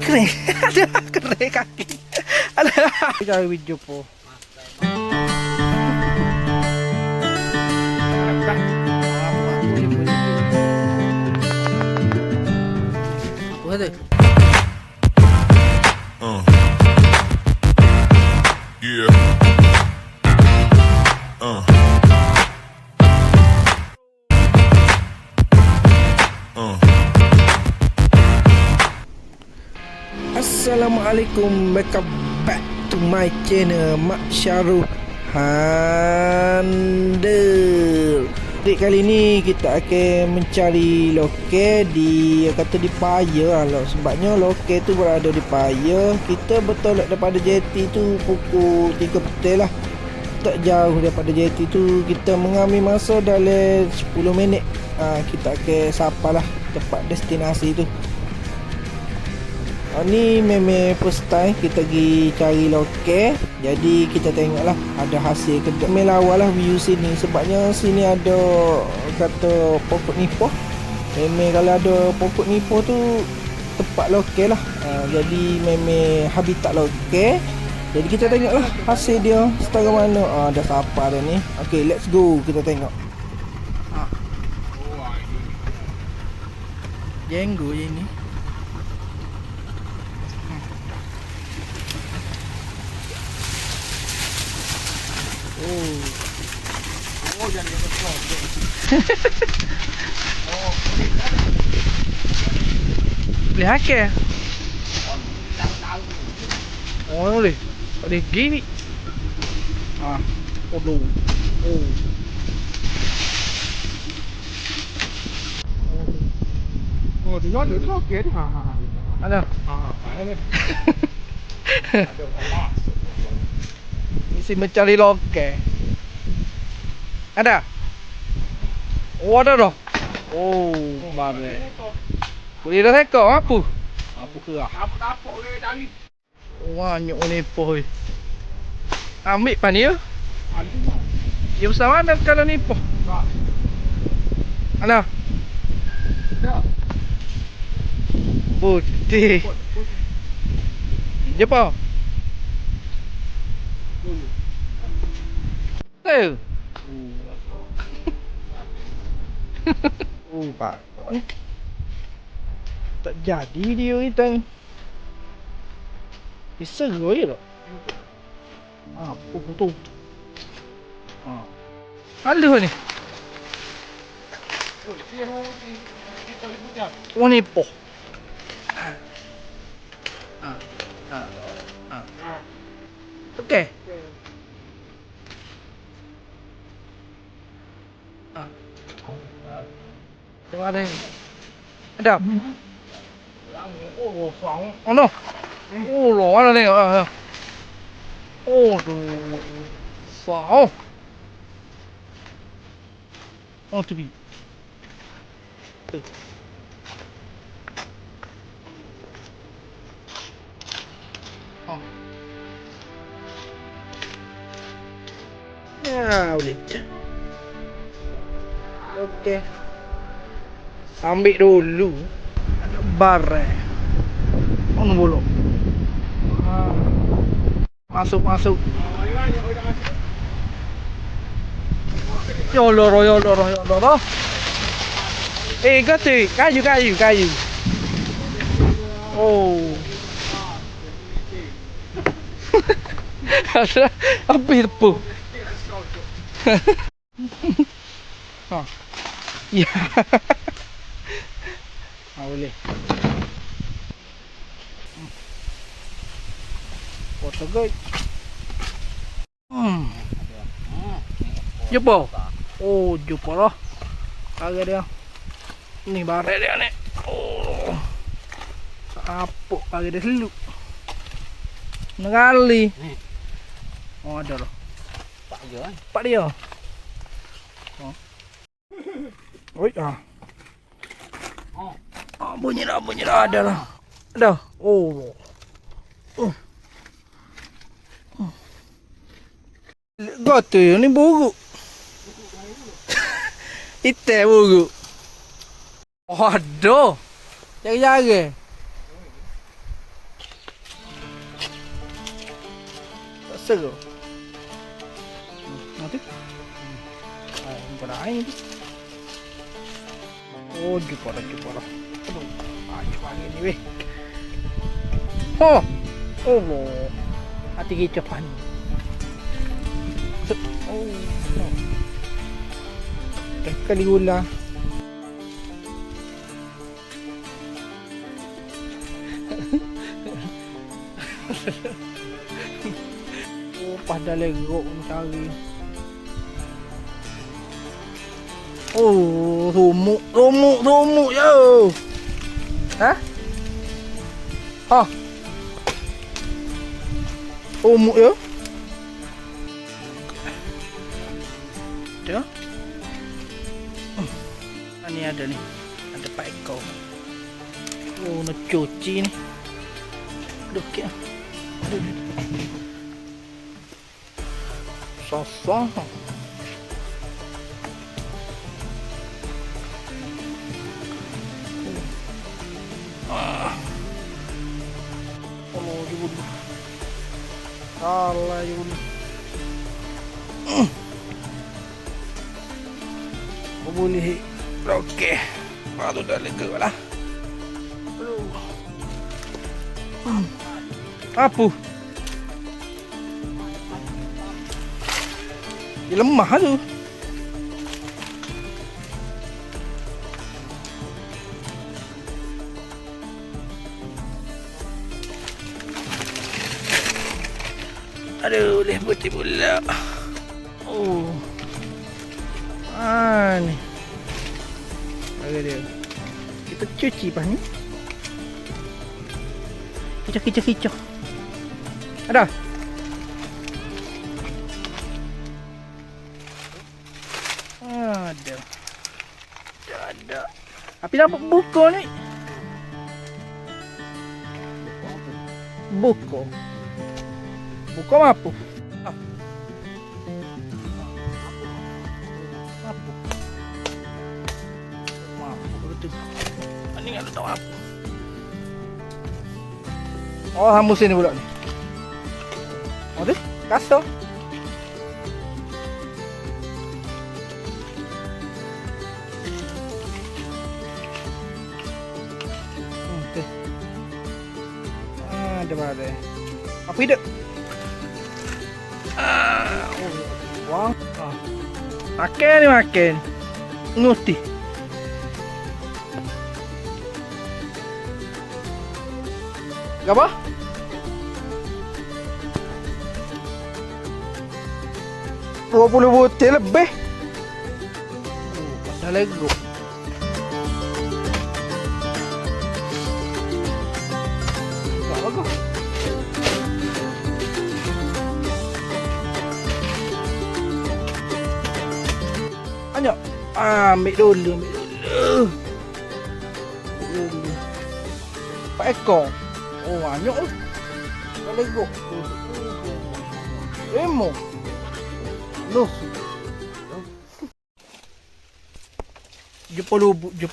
kering. Kering kaki. Ada. Cari video po. What is it? Yeah. Assalamualaikum, welcome back to my channel Mak Syarul Handel. Kali ni kita akan mencari lokal di kata di Paya lah. Sebabnya lokal tu berada di Paya. Kita bertolak daripada JT tu pukul 3 petang lah. Tak jauh daripada JT tu. Kita mengambil masa dalam 10 minit. Kita akan sapa lah tempat destinasi tu. Ni memang first time kita pergi cari lokal. Jadi kita tengoklah ada hasil ke tak. Melawal lah view sini. Sebabnya sini ada kata pokok nipah. Memang kalau ada pokok nipah tu tempat lokal lah. Jadi memang habitat lokal. Jadi kita tengoklah hasil dia setara mana. Dah siapa dah ni. Okay, let's go. Kita tengok. Jenggo je ni. Oh, jangan lupa. Lihat ke? Oh, boleh. Boleh gini. Oh, no. Oh, thì nó được nó kia đi. Ada. Ini. Mesti mencari lokal. Ada? Oh, ada dah. Oh, bagus. Boleh dah tengok apa? Apa ke? Apa dia cari? Banyak ni poh. Ambil pan dia. Dia besar mana kalau ni poh? Ada? Putih. Jepang. Pak. Tak jadi dia kita. Diseroi tak? Apa tu? Ada ni. Oh ni poh. Okey. Tengok ada. Ada. Oh, song. Oh no. Oh, lo mana ni? Oh, tu. Song. Oh, tu bi. Tu. Oh. Ya, boleh. Okey. Ambil dulu. Ada barang. Mana bolok? Masuk. Ya Allah. Kata kayu. Oh. Apa itu? Ya. Boleh. Foto guys. Jumpa. Oh, jumpa lah. Kagak dia. Ni barang dia ni. Oh. Apa kagak dia selu. Nekali. Oh, ada lah. Pak dia. Oh. Oi, bunyi dah ada lah. Ada. Oh. Gotu ni buruk. Item buruk. Waduh. Jaga-jaga. seru. Nanti. Berai tu. Oh, jumpa dah. Aduh, jumpa lagi ni weh. Oh, hati kecapan. Oh, kali gula. Oh, pada legok mencari. Oh, rumuk yo. Hah? Rumuk yo. Ada. Ini ada nih. Ada Pak Eko. Oh, nak cuci ni. Aduh, okey. Sosong. Oh, jebul. Salah jebul. Boleh. Okey. Baru dah lega lah. Apa? Dia lemah tu. Aduh, boleh putih pula. Oh. Ni. Bagi dia. Kita cuci pas ni. Kicau. Ada? Ada. Tapi dapat buku ni. Buku apa? Apa? Betul. Ini enggak tahu apa. Oh, hambus ini pula ni. Oh tu, kasar. Tu. Ada mana? Apa hidup? Wang. Makan. Nguti. Apa? 20 butir lebih. Dah legok. Tak bagus. Banyak. Ambil dulu. Pak Eko. Oh, banyak tu. Dah legok. Lemon. Loh. Jumpa lubuk. Tu.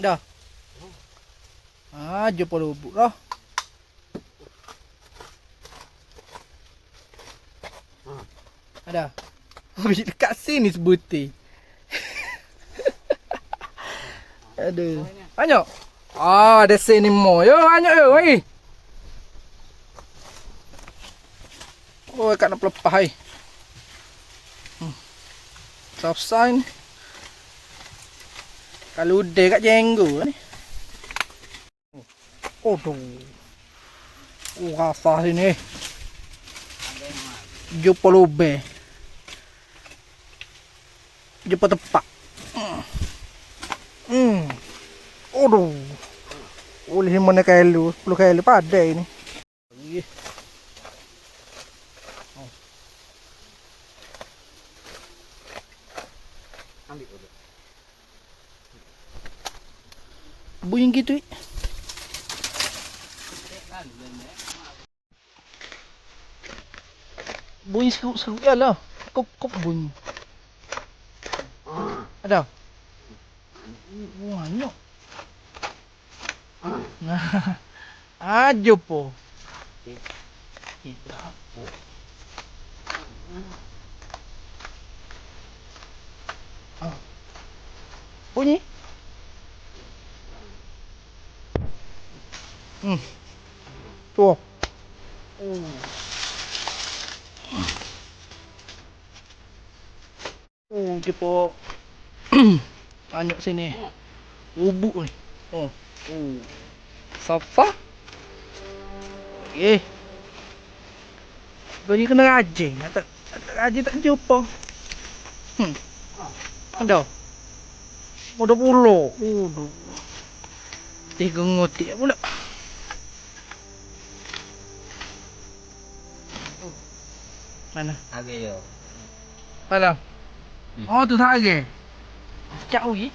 Dah. Jumpa lubuk dah. Ada. Dekat sini sebutir. Aduh. Banyak. Ada sini mo. Yo, banyak yo. Mari. Oh, kat nak pelepah hai. Soft sign. Kalau udah kat jenggo ni. Oh tu. Oh, rasa sini. Jumpa lubang. Jumpa tepak. Aduh. Boleh mana kilo, 10 kilo pada ini. Bunyi gitu. Bunyi seru-seru lah. Kok bunyi. Ada. Banyak. Nah. Ajo po. Kita. Oh. Bunyi. Tuh. Kita banyak sini. Bubuk ni. Sofa. Okey. Kau ni kena rajin. Tak rajin tak jumpa. Ada. Ada pula. Tiga ngotik pula. Mana? Agak yo. Mana? Oh tu tak lagi. Cak lagi.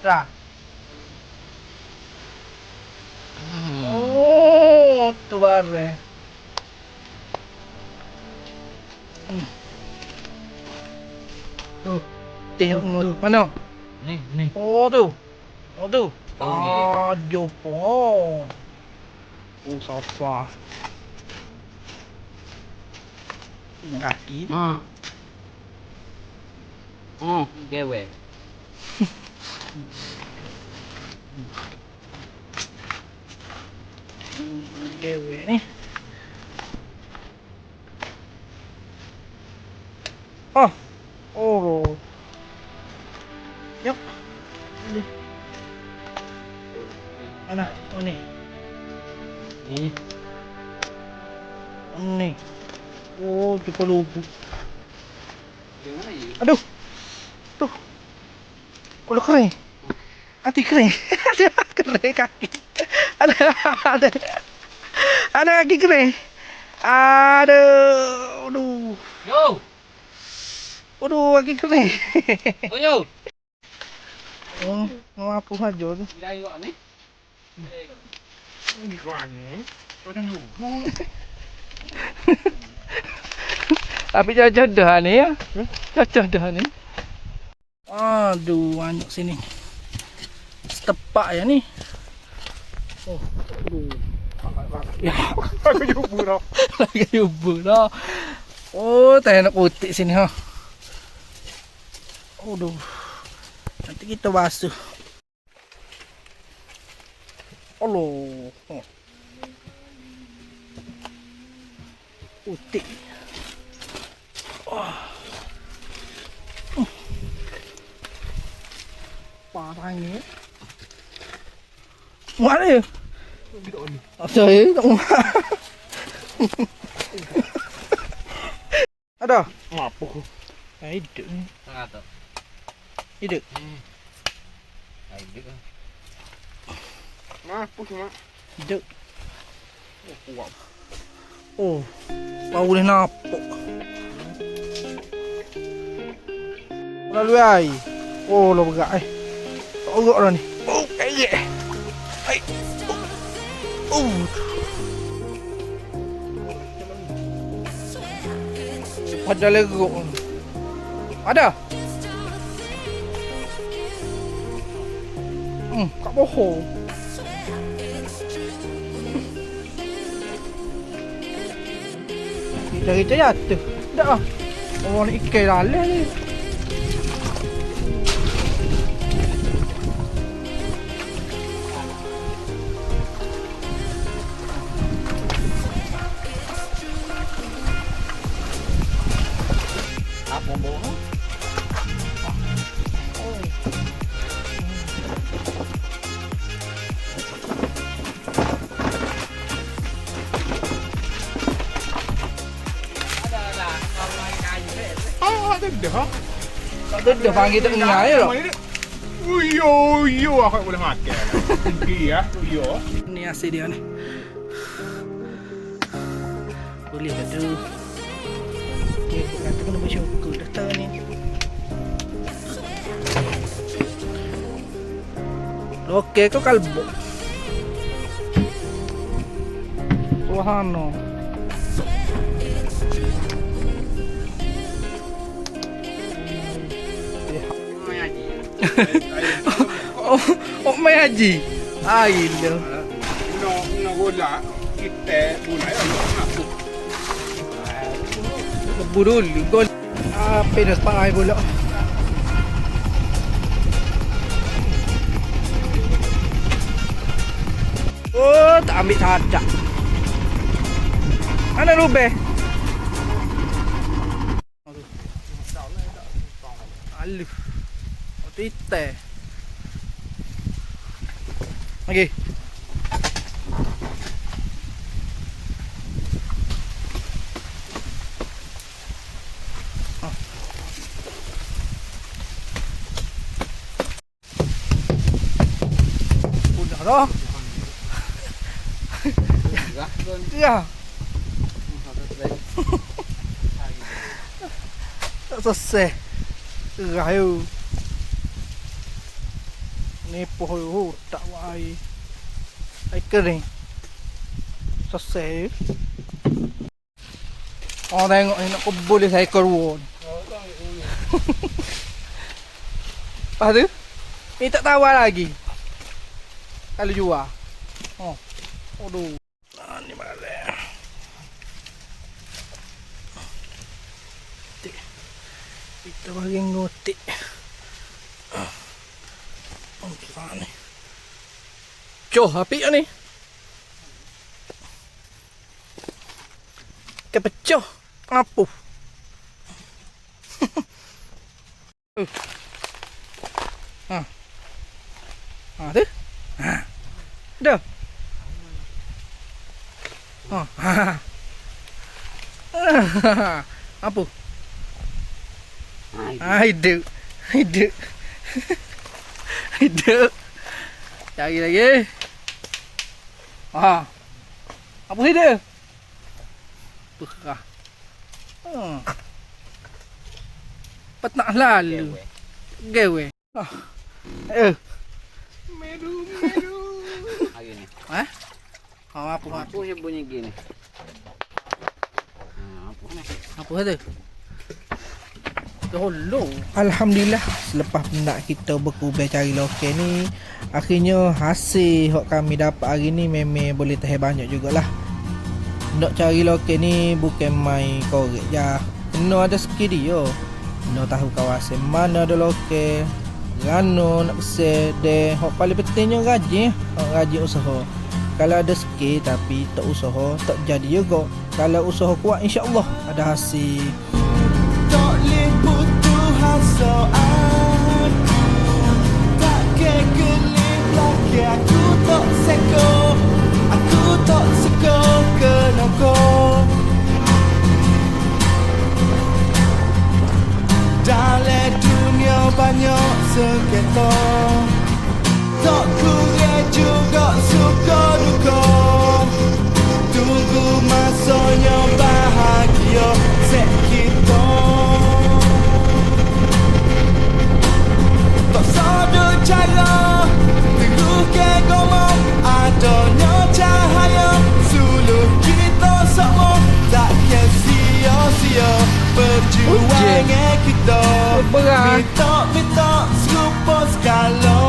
Dah. Oh, tu baru. Tu. Tengok tu. Mana? Ni. Oh tu. Oh tu. Oh, jumpa. Oh, sofa. Kaki. Gewe. Gewe ni. Oh. Yuk. Ni. Mana? Oh ni. Ni. Oh, jumpa lubuk. Aduh. Tuh. Kalau kering. Hati kering. Kering kaki. Ada. Ada kaki kering. Aduh. Yo. Aduh, kaki kering. Oh yo. Oh, mau apa aja tu? Bila yo ni? Ni kan ni. Kau dah lu. Tapi cocok dah ni ya. Cocok dah ni. Aduh, banyak sini. Setepak ya ni. Oh, aduh. Ya, Aku jumpa dah. lagi ubur dah. Oh, tak nak kutik sini ha. Aduh. Nanti kita basuh. Allah. Kutik. Parah ni. Muat dia. Saya tak muat. Ada? Apa kau? Hidup ni. Tengah tu. Hidup. Adik. Apa semua? Hidup. Kuat. Oh. Baru boleh nampak. Lalu air. Oh, lo berat eh. Tak urut dah ni. Oh, air. Ai. Oh. Ada leruk. Ada? Kat bohong. Kita jatuh. Tak ah. Orang ni ikan lalat ni. Apa bohong? Ada dah. Tak ada dah panggil tak dengar je lah. Yo, aku boleh makan. Tinggi ya, yo. Ni asyik dia ni. Boleh ke tu? Ni aku kata kena bersyukur datang ni. Okey, kau kalbo. Subhanallah. Oh, mai haji. Ah, gila. No golak. kita mulai aku. Lebu dulu gol. Apa dah sepakai pula. Oh, tak ambil cadak. Mana Rubeh? Aluh. Tite. Okey. Udah dah. Ya. Tak selesai. Rayu. Ni pohon tak air. Air kering. Selesai. Oh tengok ni nak kebul dia saya kerua ni. Lepas tu ni tak tawar lagi. Kalau jual. Oh. Aduh. Ni balik. Kita bagi ngotik. Apa ni? Coh, api ni. Kepecah. Apa? Ha. Ha tu. Ha. Dah. Ha. Apa? Hidup. Hidup. Hidup. Cari lagi. Ha. Apa hidup? Perah. Ha. Petak lalu. Gewe. Ha. Meru. Hari ni. Ha? Ha, apa? Aku je bunyi gini. Apa ni? Apa tu? Tolong. Alhamdulillah selepas penat kita berkubur cari lokal ni, akhirnya hasil hok kami dapat hari ni memang boleh tahan banyak jugalah. Nak cari lokal ni bukan main korek je. Kena ada skill dia. Kena tahu kawasan mana ada lokal, rano nak besar dan hok paling pentingnya rajin, rajin usaha. Kalau ada skill tapi tak usaha tak jadi juga. Kalau usaha kuat insya-Allah ada hasil. Tak boleh putus asa aku. Tak kekelip lagi aku tak seko. Aku tak seko kena kau. Dalam dunia banyak sekitar. Tak kurang juga suka duka. Tunggu masanya bahagia set kita. Tak ada cara terukir gomong. Adanya cahaya suluh kita semua. Takkan sia-sia perjuangan kita. Minta serupa skala.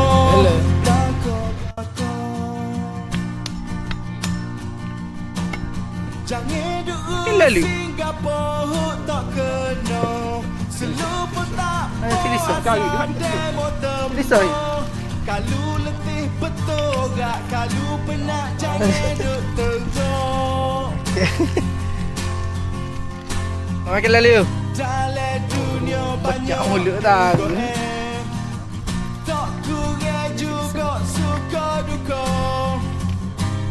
Jangan dulu Singapura tak kena. Selupa tak Tulisoi. Kalau letih betul gak. Kalau penat jangan duk teruk. Makan lalu. Dalam dunia banyak Pecah mulut dah. tak kurang juga suka duka.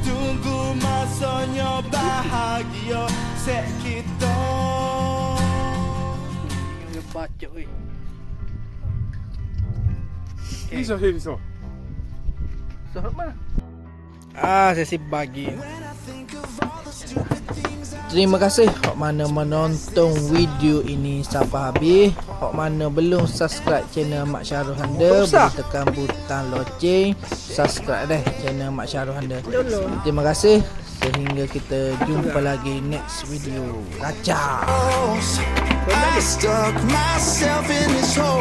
Tunggu masanya bahagia set kita. Baca oi. Bisa, bisa. Sorok mana? Sesi bagi. Terima kasih hok mana menonton video ini sampai habis. Hok mana belum subscribe channel Mak Syarul Handa, boleh tekan butang loceng subscribe deh channel Mak Syarul Handa. Terima kasih. Sehingga kita jumpa lagi next video. Raja. I stuck myself in this hole.